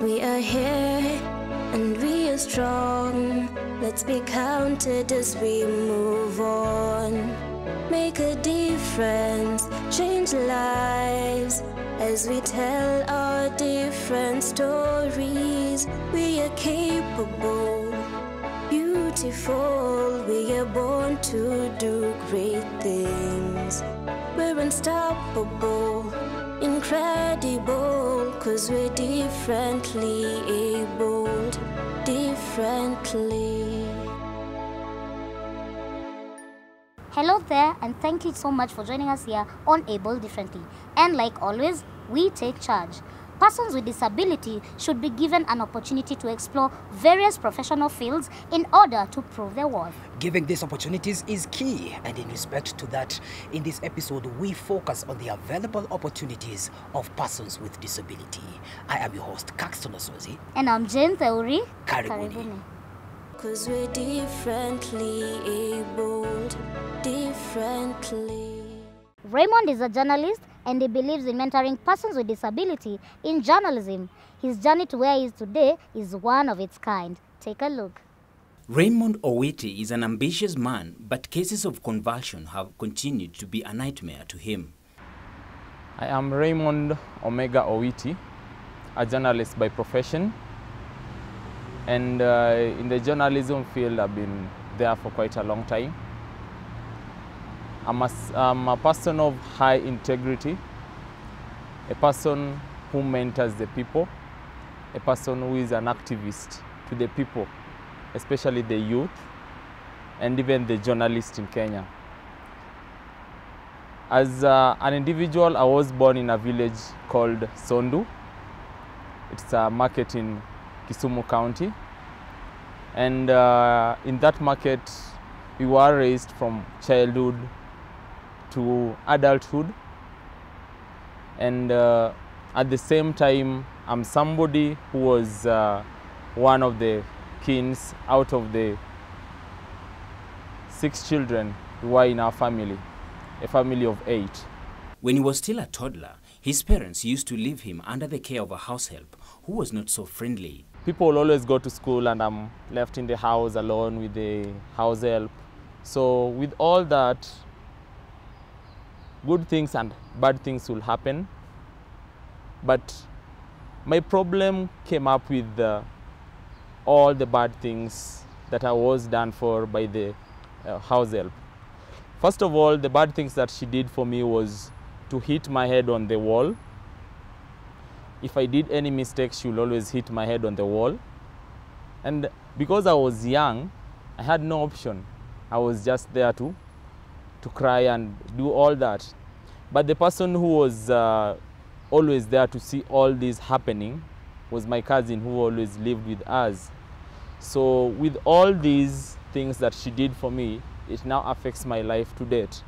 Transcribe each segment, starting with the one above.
We are here and we are strong. Let's be counted as we move on. Make a difference, change lives as we tell our different stories. We are capable, beautiful. We are born to do great things. We're unstoppable, incredible, 'cause we're differently abled, differently. Hello there, and thank you so much for joining us here on Able Differently. And like always, we take charge. Persons with disability should be given an opportunity to explore various professional fields in order to prove their worth. Giving these opportunities is key, and in respect to that, in this episode, we focus on the available opportunities of persons with disability. I am your host, Caxton Osozi. And I'm Jane Theuri. Karibuni. 'Cause we're differently abled, differently. Raymond is a journalist and he believes in mentoring persons with disability in journalism. His journey to where he is today is one of its kind. Take a look. Raymond Owiti is an ambitious man, but cases of convulsion have continued to be a nightmare to him. I am Raymond Omega Owiti, a journalist by profession. And in the journalism field, I've been there for quite a long time. I'm a person of high integrity, a person who mentors the people, a person who is an activist to the people, especially the youth, and even the journalists in Kenya. As an individual, I was born in a village called Sondu. It's a market in Kisumu County. And in that market, we were raised from childhood to adulthood. And at the same time, I'm somebody who was one of the kings out of the 6 children who were in our family, a family of 8. When he was still a toddler, his parents used to leave him under the care of a house help who was not so friendly. People will always go to school and I'm left in the house alone with the house help. So with all that, good things and bad things will happen. But my problem came up with all the bad things that I was done for by the house help. First of all, the bad things that she did for me was to hit my head on the wall. If I did any mistake, she would always hit my head on the wall. And because I was young, I had no option. I was just there to cry and do all that. But the person who was always there to see all this happening was my cousin who always lived with us. So with all these things that she did for me, it now affects my life to date.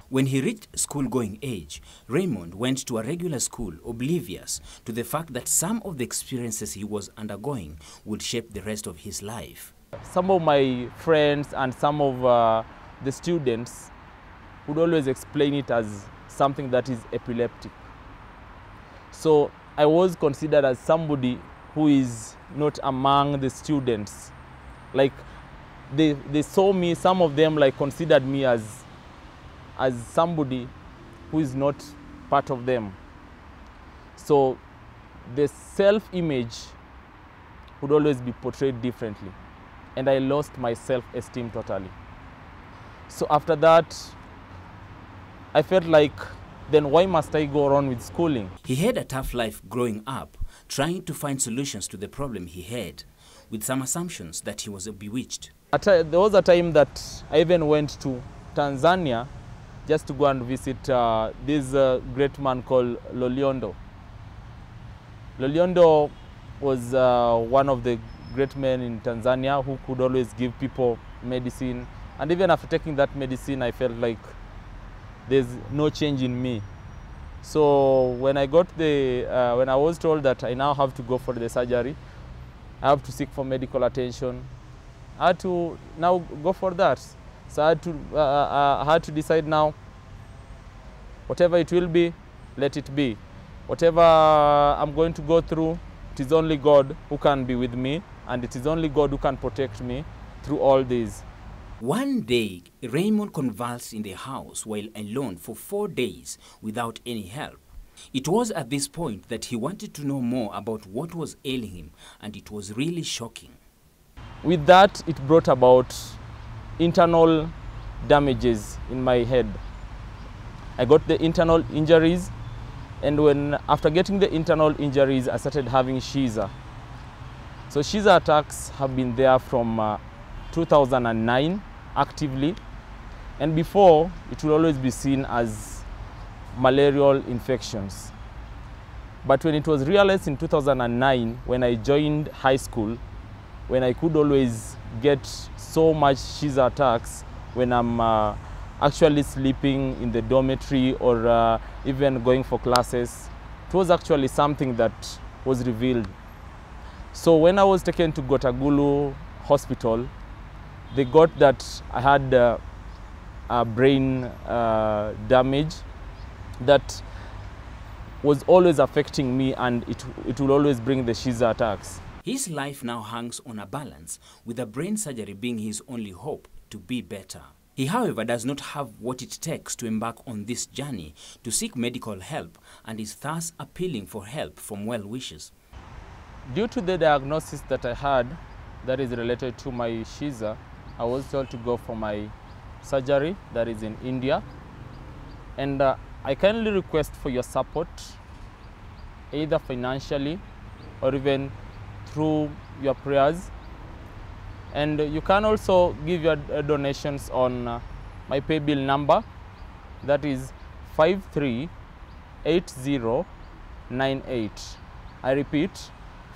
When he reached school-going age, Raymond went to a regular school, oblivious to the fact that some of the experiences he was undergoing would shape the rest of his life. Some of my friends and some of the students would always explain it as something that is epileptic. So I was considered as somebody who is not among the students. Like they saw me, some of them like considered me as somebody who is not part of them. So the self-image would always be portrayed differently. And I lost my self-esteem totally. So after that, I felt like, then why must I go on with schooling? He had a tough life growing up, trying to find solutions to the problem he had, with some assumptions that he was bewitched. There was a time that I even went to Tanzania just to go and visit this great man called Loliondo. Loliondo was one of the great men in Tanzania who could always give people medicine. And even after taking that medicine, I felt like there's no change in me. So when I was told that I now have to go for the surgery, I have to seek for medical attention, I had to now go for that. So I had to decide now, whatever it will be, let it be. Whatever I'm going to go through, it is only God who can be with me, and it is only God who can protect me through all this. One day, Raymond convalesced in the house while alone for 4 days without any help. It was at this point that he wanted to know more about what was ailing him, and it was really shocking. With that, it brought about internal damages in my head. I got the internal injuries, and after getting the internal injuries, I started having seizure. So seizure attacks have been there from 2009 actively, and before it will always be seen as malarial infections. But when it was realized in 2009, when I joined high school, when I could always get so much seizure attacks when I'm actually sleeping in the dormitory or even going for classes, it was actually something that was revealed. So when I was taken to Gotagulu Hospital, they got that I had a brain damage that was always affecting me, and it will always bring the seizure attacks. His life now hangs on a balance, with a brain surgery being his only hope to be better. He, however, does not have what it takes to embark on this journey to seek medical help, and is thus appealing for help from well-wishers. Due to the diagnosis that I had that is related to my seizure, I was told to go for my surgery that is in India. And I kindly request for your support, either financially or even through your prayers. And you can also give your donations on my pay bill number, that is 538098. I repeat,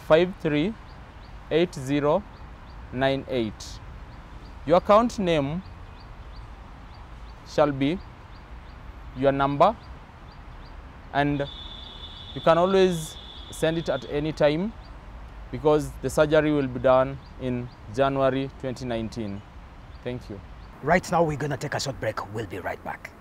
538098. Your account name shall be your number, and you can always send it at any time, because the surgery will be done in January 2019. Thank you. Right now, we're gonna take a short break. We'll be right back.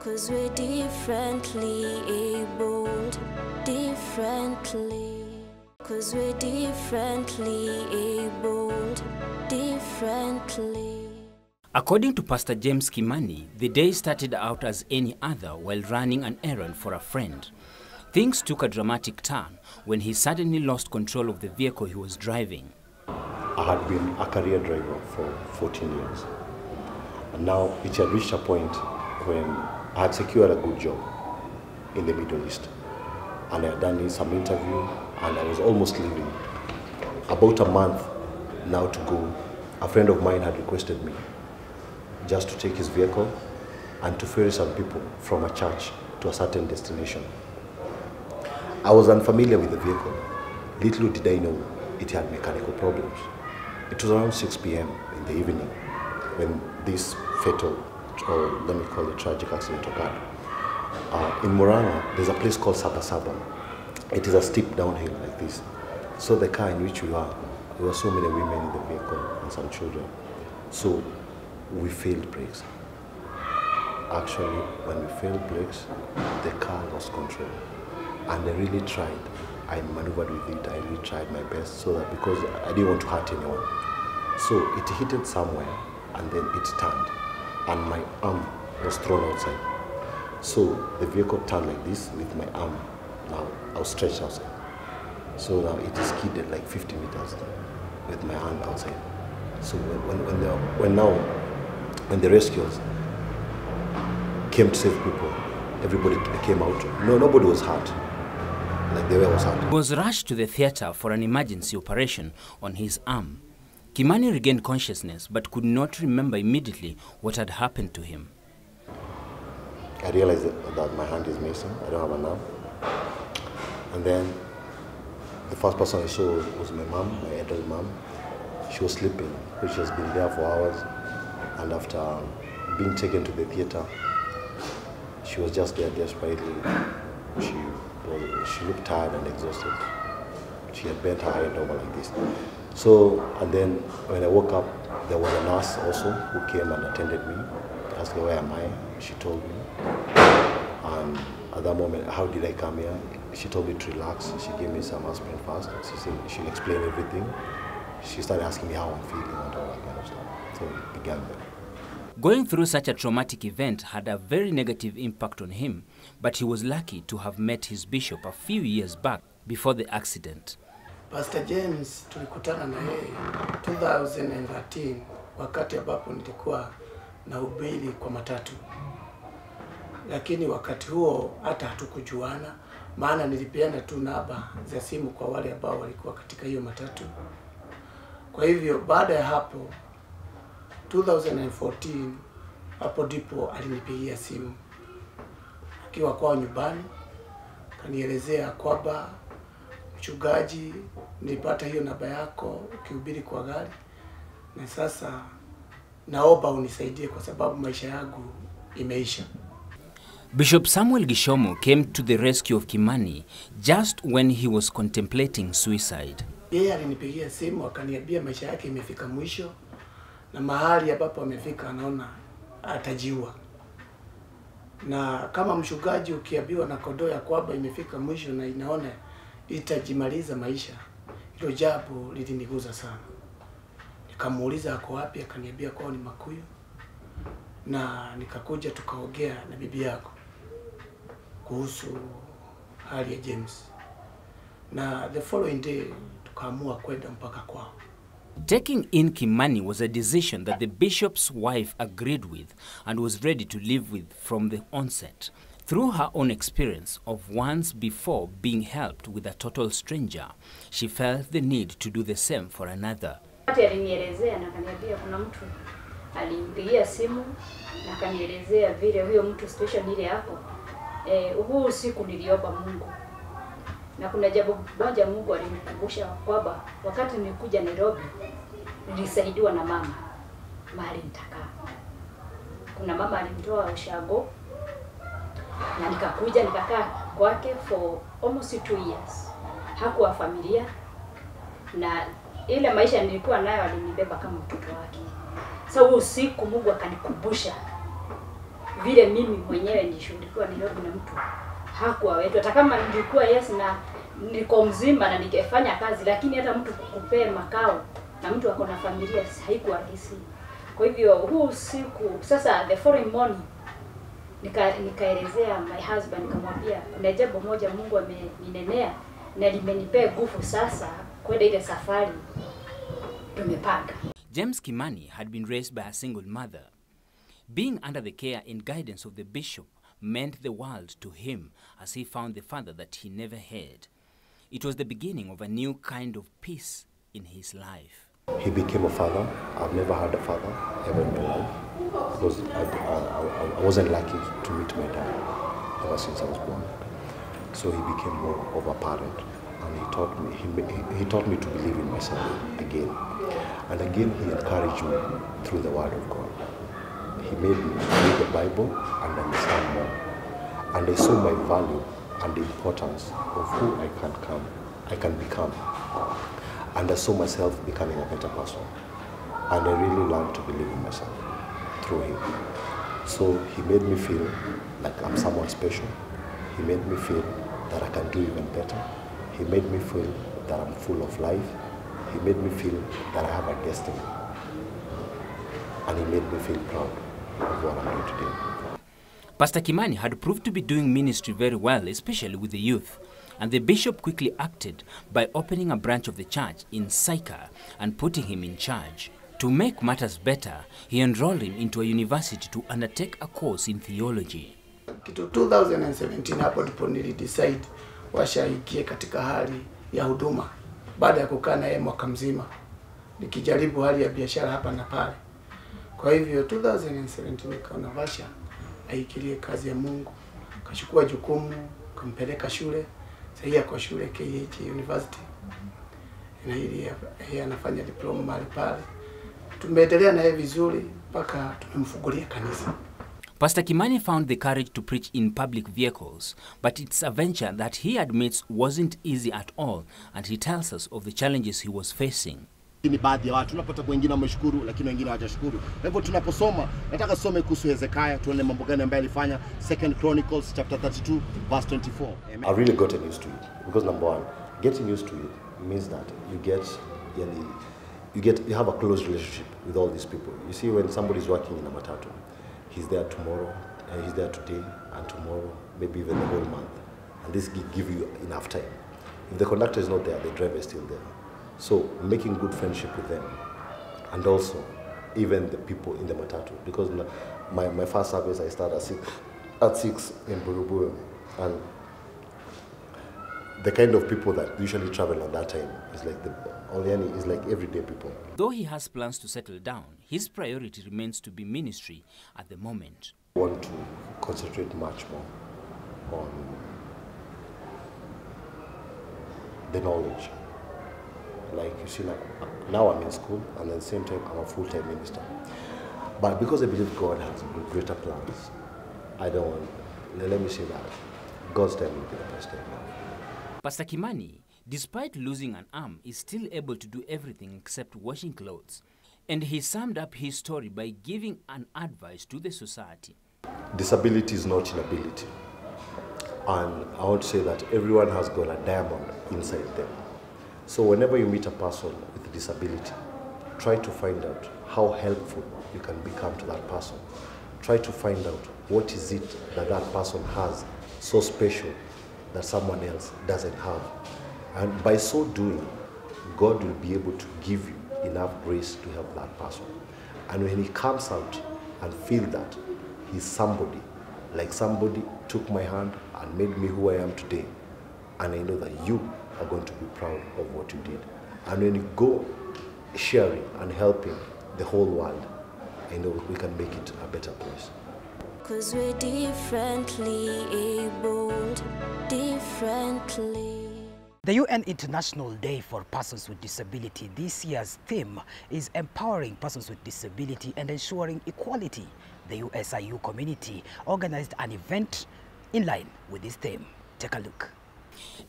'Cause we're differently abled, differently. 'Cause we're differently abled, differently. According to Pastor James Kimani, the day started out as any other while running an errand for a friend. Things took a dramatic turn when he suddenly lost control of the vehicle he was driving. I had been a career driver for 14 years. And now it had reached a point when I had secured a good job in the Middle East. And I had done some interview, and I was almost leaving. About a month now to go, a friend of mine had requested me just to take his vehicle and to ferry some people from a church to a certain destination. I was unfamiliar with the vehicle. Little did I know it had mechanical problems. It was around 6 p.m. in the evening when this fatal, or let me call it tragic accident occurred. In Murang'a, there's a place called Sabasaba. It is a steep downhill like this. So the car in which we were, there were so many women in the vehicle and some children. So we failed brakes. Actually, when we failed brakes, the car lost control. And I really tried. I maneuvered with it. I really tried my best, so that, because I didn't want to hurt anyone. So it hit it somewhere, and then it turned, and my arm was thrown outside. So the vehicle turned like this with my arm now outstretched outside. So now it is skidded like 50 meters with my hand outside. So when the rescuers came to save people, everybody came out. No, nobody was hurt. Like the way I was hurt. He was rushed to the theater for an emergency operation on his arm. Kimani regained consciousness but could not remember immediately what had happened to him. I realized that my hand is missing. I don't have an arm. And then the first person I saw was my mom, my adult mom. She was sleeping, which has been there for hours. And after being taken to the theater, she was just there desperately. She looked tired and exhausted. She had bent her head over like this. So, and then when I woke up, there was a nurse also who came and attended me. Asked her, where am I? She told me. And at that moment, how did I come here? she told me to relax. She gave me some aspirin first. She said she'll explain everything. She started asking me how I'm feeling and all that kind of stuff. So it began there. Going through such a traumatic event had a very negative impact on him, but he was lucky to have met his bishop a few years back before the accident. Pastor James tulikutana na yeye 2013 wakati ambapo nilikuwa nahubiri kwa matatu. Lakini wakati huo hata hatukujuana, maana nilipeana tu namba za simu kwa wale ambao walikuwa katika hiyo matatu. Kwa hivyo baada ya hapo 2014 hapo ndipo alinipigia simu akiwa kwao nyumbani, kanielezea kwamba mchungaji, nilipata hiyo namba yako ukihubiri kwa gari, na sasa naomba unisaidie kwa sababu maisha yangu imeisha. Bishop Samuel Gishomo came to the rescue of Kimani just when he was contemplating suicide. Yeye alinipigia simu akaniambia maisha yake imefika mwisho na mahali ambapo amefika anaona atajiua. Na kama mchungaji ukiambiwa na kondoo ya kwamba imefika mwisho na inaona itajimaliza maisha, hilo jambo liliniguza sana. Nikamuuliza ako wapi, akaniambia kwao ni Makuyu, na nikakuja tukaongea na bibi yako kuhusu hali ya James, na the following day tukaamua kwenda mpaka kwao. Taking in Kimani was a decision that the bishop's wife agreed with and was ready to live with from the onset. Through her own experience of once before being helped with a total stranger, she felt the need to do the same for another. Alinielezea na kaniambia kuna mtu alimpigia simu na kanielezea vile huyo mtu situation ile hapo. Huu usiku niliomba Mungu. Na kuna jambo moja Mungu alinikumbusha kwamba wakati nilikuja Nairobi nilisaidiwa na mama mahali nitakaa. Kuna mama alimtoa ushago na nikakuja nikakaa kwake for almost 2 years. Hakuwa familia na ile maisha nilikuwa nayo alinibeba kama mtoto wake. Sasa usiku Mungu akanikumbusha vile mimi mwenyewe nilishindikwa Nairobi na mtu hakuwa wetu. Hata kama nilikuwa yes na niko mzima na ningefanya kazi, lakini hata mtu kukupea makao na mtu ako na familia haikuwa rahisi. Kwa hivyo huu usiku sasa the following morning nikaelezea my husband, nikamwambia kuna jambo moja Mungu ameninenea na limenipea nguvu sasa kwenda ile safari tumepanga. James Kimani had been raised by a single mother. Being under the care and guidance of the bishop meant the world to him as he found the father that he never had. It was the beginning of a new kind of peace in his life. He became a father. I've never had a father ever in my life because I wasn't lucky to meet my dad ever since I was born. So he became more of a parent, and he taught me to believe in myself again. And again, he encouraged me through the Word of God. He made me read the Bible and understand more. And I saw my value and the importance of who I can become. And I saw myself becoming a better person. And I really learned to believe in myself through him. So he made me feel like I'm someone special. He made me feel that I can do even better. He made me feel that I'm full of life. He made me feel that I have a destiny. And he made me feel proud of what I'm doing today. Pastor Kimani had proved to be doing ministry very well, especially with the youth. And the bishop quickly acted by opening a branch of the church in Saika and putting him in charge. To make matters better, he enrolled him into a university to undertake a course in theology. Kitu 2017 hapo ndipo nilidecide washaingie katika hali ya huduma baada ya kukaa na yeye mwaka mzima nikijaribu hali ya biashara hapa na pale. Kwa hivyo 2017 nikaona Vasha aikilie kazi ya Mungu, kachukua jukumu, kampeleka shule. Sasa yako shule KH University. Na yeye anafanya diploma mahali pale. Tumeendelea na yeye vizuri mpaka tumemfungulia kanisa. Pastor Kimani found the courage to preach in public vehicles, but it's a venture that he admits wasn't easy at all, and he tells us of the challenges he was facing. Ni baadhi ya watu tunapata wengine wameshukuru lakini wengine hawajashukuru. Kwa hivyo tunaposoma nataka tusome kuhusu Hezekiah, tuone mambo gani ambayo alifanya. 2 Chronicles chapter 32 verse 24. Amen. I really gotten used to it because number one, getting used to it means that you have a close relationship with all these people. You see, when somebody is working in a matatu, he's there tomorrow, he's there today and tomorrow, maybe even the whole month. And this give you enough time. If the conductor is not there, the driver is still there. So making good friendship with them, and also even the people in the matatu, because my first service I started at 6 in Buruburu, and the kind of people that usually travel at that time is like Oliani is like everyday people. Though he has plans to settle down, his priority remains to be ministry at the moment. I want to concentrate much more on the knowledge. Like you see, like now I'm in school, and at the same time I'm a full-time minister. But because I believe God has greater plans, I don't want, let me say that God's time will be the best time now. Pastor Kimani, despite losing an arm, is still able to do everything except washing clothes. And he summed up his story by giving an advice to the society. Disability is not inability. And I want to say that everyone has got a diamond inside them. So whenever you meet a person with a disability, try to find out how helpful you can become to that person. Try to find out what is it that that person has so special that someone else doesn't have. And by so doing, God will be able to give you enough grace to help that person. And when he comes out and feel that he's somebody, like somebody took my hand and made me who I am today, and I know that you are going to be proud of what you did. And when you go sharing and helping the whole world, I know we can make it a better place. 'Cause we're differently abled, differently. The UN International Day for Persons with Disability this year's theme is empowering persons with disability and ensuring equality. The USIU community organized an event in line with this theme. Take a look.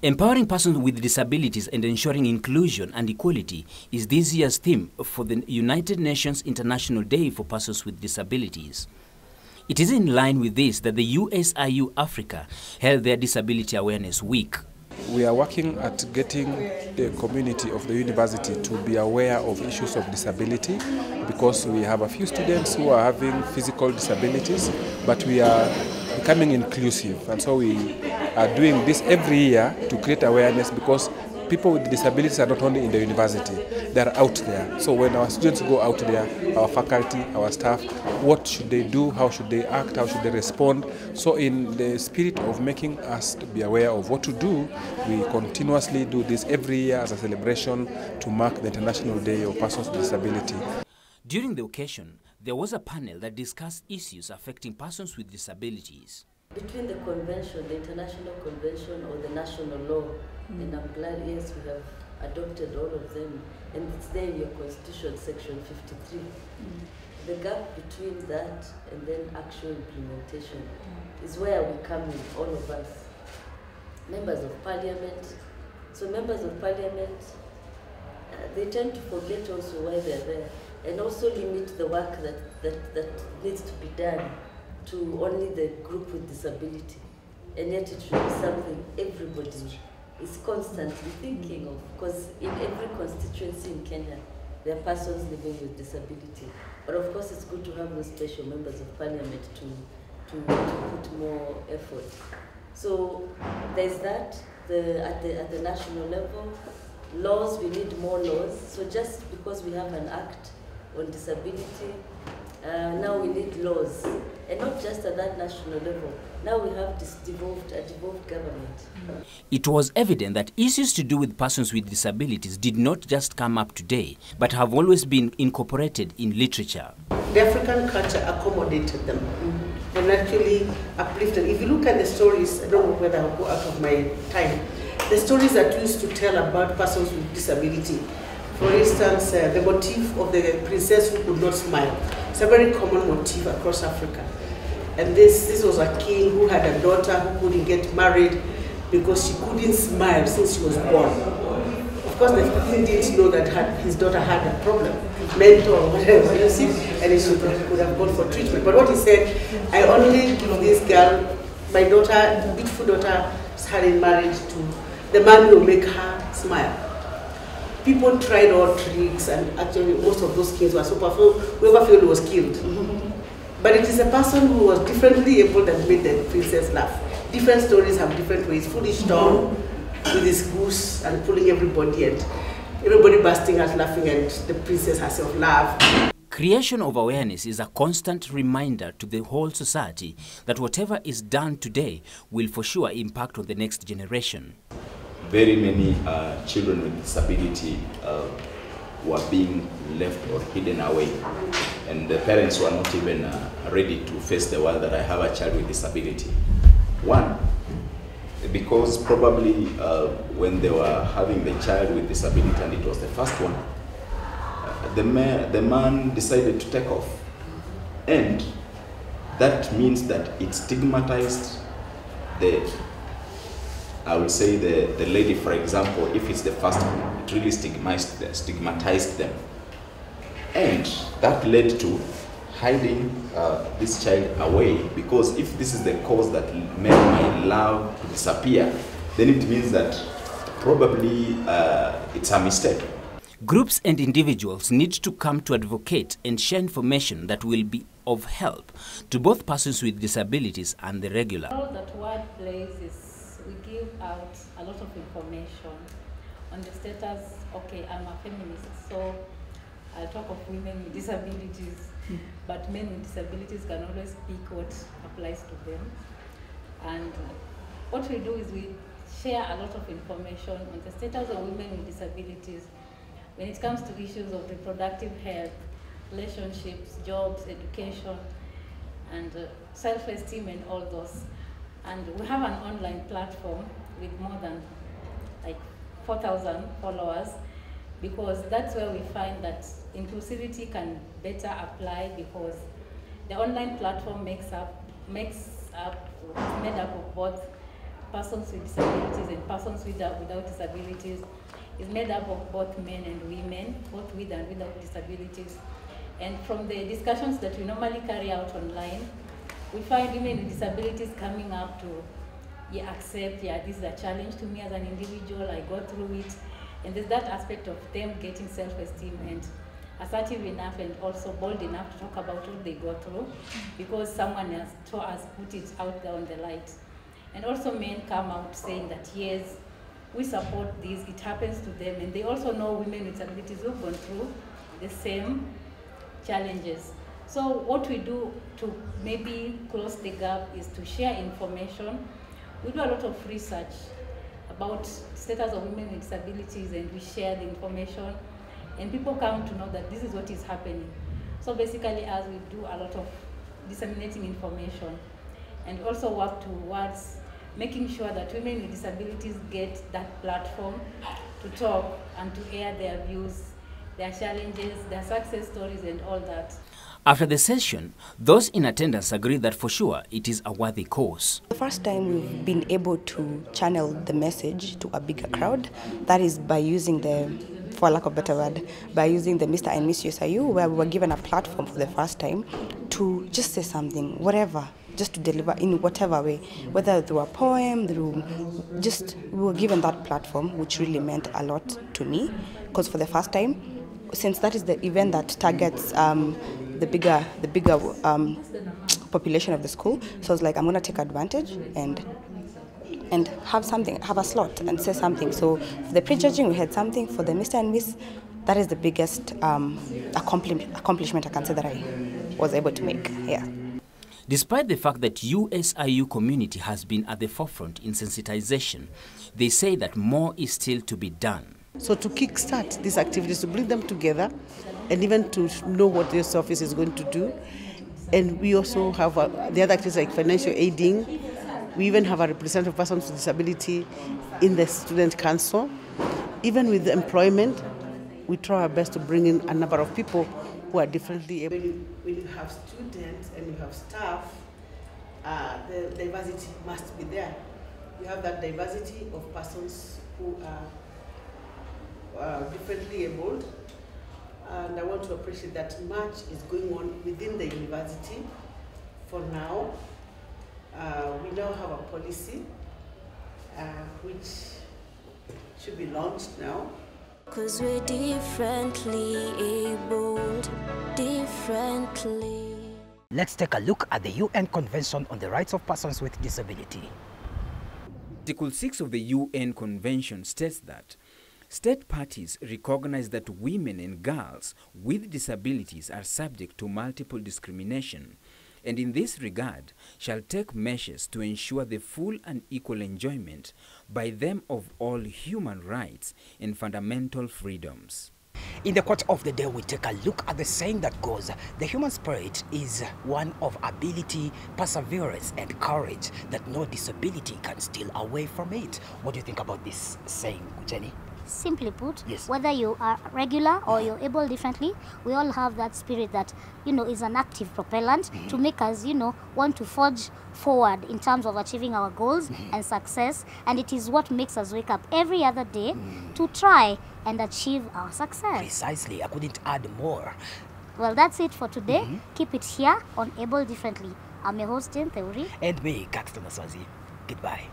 Empowering persons with disabilities and ensuring inclusion and equality is this year's theme for the United Nations International Day for Persons with Disabilities. It is in line with this that the USIU Africa held their Disability Awareness Week. We are working at getting the community of the university to be aware of issues of disability, because we have a few students who are having physical disabilities, but we are becoming inclusive, and so we are doing this every year to create awareness, because people with disabilities are not only in the university, they are out there. So when our students go out there, our faculty, our staff, what should they do, how should they act, how should they respond? So in the spirit of making us be aware of what to do, we continuously do this every year as a celebration to mark the International Day of Persons with Disability. During the occasion, there was a panel that discussed issues affecting persons with disabilities. Between the convention, the international convention or the national law, and I'm glad, yes, we have adopted all of them, and it's there in your constitution, section 53. The gap between that and then actual implementation is where we come in, all of us. Members of parliament. So members of parliament, they tend to forget also why they're there, and also limit the work that needs to be done to only the group with disability. And yet it should be something everybody is constantly thinking of, because in every constituency in Kenya, there are persons living with disability. But of course it's good to have those special members of parliament to put more effort. So there's that, at the national level, laws, we need more laws. So just because we have an act on disability, now we need laws, and not just at that national level. Now we have a devolved government. It was evident that issues to do with persons with disabilities did not just come up today, but have always been incorporated in literature. The African culture accommodated them and actually uplifted. If you look at the stories, I don't know whether I'll go out of my time, the stories that we used to tell about persons with disability. For instance, the motif of the princess who could not smile. It's a very common motif across Africa. And this was a king who had a daughter who couldn't get married because she couldn't smile since she was born. Of course, the person didn't know that his daughter had a problem, mental or whatever, you see, and he could have gone for treatment. But what he said, I only give this girl, my daughter, beautiful daughter, is having married to the man who will make her smile. People tried all tricks, and actually most of those kids were so powerful, whoever failed was killed. But it is a person who was differently able that made the princess laugh. Different stories have different ways. Foolish Tom with his goose and pulling everybody, and everybody bursting out laughing, and the princess herself laughed. Creation of awareness is a constant reminder to the whole society that whatever is done today will for sure impact on the next generation. Very many children with disability were being left or hidden away, and the parents were not even ready to face the world that I have a child with disability. One, because probably when they were having the child with disability and it was the first one, the man decided to take off, and that means that it stigmatized I would say the lady, for example. If it's the first one, it really stigmatized them, and that led to hiding this child away, because if this is the cause that made my love disappear, then it means that probably it's a mistake. Groups and individuals need to come to advocate and share information that will be of help to both persons with disabilities and the regular. The role that Word plays is we give out a lot of information on the status. Okay, I'm a feminist, so I'll talk of women with disabilities, but men with disabilities can always pick what applies to them. And what we do is we share a lot of information on the status of women with disabilities when it comes to issues of reproductive health, relationships, jobs, education, and self-esteem and all those. And we have an online platform with more than like 4,000 followers, because that's where we find that inclusivity can better apply, because the online platform made up of both persons with disabilities and persons without disabilities. Is made up of both men and women, both with and without disabilities. And from the discussions that we normally carry out online, we find women with disabilities coming up to accept, this is a challenge to me as an individual, I go through it. And there's that aspect of them getting self-esteem and assertive enough and also bold enough to talk about what they go through, because someone has put it out there on the light. And also men come out saying that yes, we support this, it happens to them, and they also know women with disabilities who've gone through the same challenges. So what we do to maybe close the gap is to share information. We do a lot of research about status of women with disabilities, and we share the information, and people come to know that this is what is happening. So basically, as we do a lot of disseminating information, and also work towards making sure that women with disabilities get that platform to talk and to air their views, their challenges, their success stories, and all that. After the session, those in attendance agree that for sure it is a worthy cause. The first time we've been able to channel the message to a bigger crowd, that is by using for lack of a better word, by using the Mr. and Miss USIU, where we were given a platform for the first time to just say something, whatever, just to deliver in whatever way, whether through a poem, we were given that platform, which really meant a lot to me, because for the first time, since that is the event that targets the bigger population of the school, so I was like, I'm going to take advantage and have a slot and say something. So for the prejudging, we had something. For the Mr. and Miss, that is the biggest accomplishment I can say that I was able to make. Yeah. Despite the fact that USIU community has been at the forefront in sensitization, they say that more is still to be done. So to kickstart these activities, to bring them together, and even to know what this office is going to do. And we also have the other activities like financial aiding. We even have a representative person with disability in the student council. Even with employment, we try our best to bring in a number of people who are differently able. When you have students and you have staff, the diversity must be there. You have that diversity of persons who are differently abled. And I want to appreciate that much is going on within the university for now. We now have a policy which should be launched now. 'Cause we're differently abled, differently. Let's take a look at the UN Convention on the Rights of Persons with Disability. Article 6 of the UN Convention states that state parties recognize that women and girls with disabilities are subject to multiple discrimination, and in this regard shall take measures to ensure the full and equal enjoyment by them of all human rights and fundamental freedoms. In the quote of the day, we take a look at the saying that goes, the human spirit is one of ability, perseverance, and courage that no disability can steal away from it. What do you think about this saying, Jenny? Simply put, yes, whether you are regular or you're able differently, we all have that spirit that, is an active propellant to make us, want to forge forward in terms of achieving our goals and success. And it is what makes us wake up every other day to try and achieve our success. Precisely. I couldn't add more. Well, that's it for today. Keep it here on Able Differently. I'm your host, Jane Theuri. And me, Caxton Aswazi. Goodbye.